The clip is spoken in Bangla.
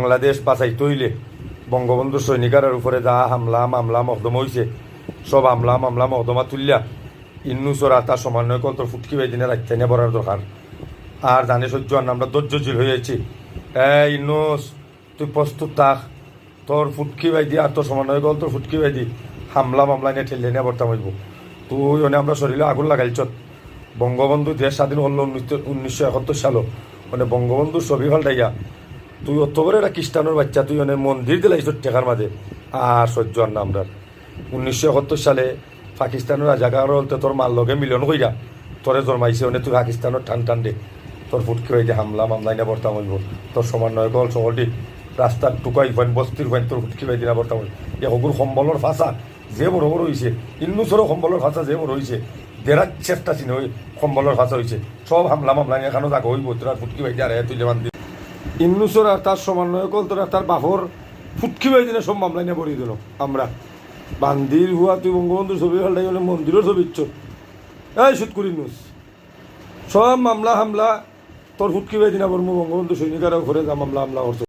বাংলাদেশ বাঁচাইতে হইলে বঙ্গবন্ধু সৈনিকারের উপরে যা হামলা মামলা মকদমা হয়েছে সব হামলা মামলা মকদমা তুললা ইন্নুসরা তার সমন্বয় কত ফুটকি দিনে রাখতে নিয়ে বলার দরকার। আর জানে সহ্য আমরা ধৈর্যশীল হয়েছি। ইন্নুস তুই প্রস্তুত থাক, তোর ফুটকি বাইদি আর তোর সমন্বয় গল তোর ফুটকি বাইদি হামলা মামলা নিয়ে ঠেলে নিয়ে বর্তাম হইব। তুই মানে আমরা শরীরে আগুন লাগাইছ। বঙ্গবন্ধু দেশ স্বাধীন হল 1971 সাল, মানে বঙ্গবন্ধুর ছবি ফাল্টাইয়া তুই অত করে একটা খ্রিস্টানোর বাচ্চা তুই মানে মন্দির দিলাইছ টেকার মাঝে। আর সহ্য আর না আমরা 1971 সালে পাকিস্তানের রাজাকার হলতে তোর মার লগে মিলন কইরা তোরে জন্মাইছে মানে তুই পাকিস্তানের টান টান দে তোর ফুটকি হয়ে হামলা মামলা নিয়ে বর্তাম হইব। তোর সমন্বয় গল সকলটি রাস্তার টুকাই ফাইন বস্তির ফাইন তোর ফুটকি বাই দিনা বর্তাম হইব। এ হগুর সম্বলের ফাঁসা যে বড় বড় হয়েছে, ইন্নুসরও সম্বলের ফাঁসা যে বড় হয়েছে, দেড়ার চেষ্টা ছিল ওই সম্বলের ফাঁসা হয়েছে, সব হামলা মামলা নিয়ে এখানেও জাগা হইব তোর ফুটকি বাই দিয়ে আর তুই বান্ধি ইন্নুসর আর তার সমন্বয় কল তোর তার বাপর ফুটকি বাই দিনে সব মামলা নিয়ে বড়িয়ে দিল আমরা বান্দির হুয়া তুই বঙ্গবন্ধুর ছবি ফাল্টাই গেলে মন্দিরের ছবি ইচ্ছ এই শুট করি নুস সব মামলা হামলা তোর ফুটকি বাই দিনা বলবো বঙ্গবন্ধু সৈনিকার ঘরে যা মামলা হামলা করছো।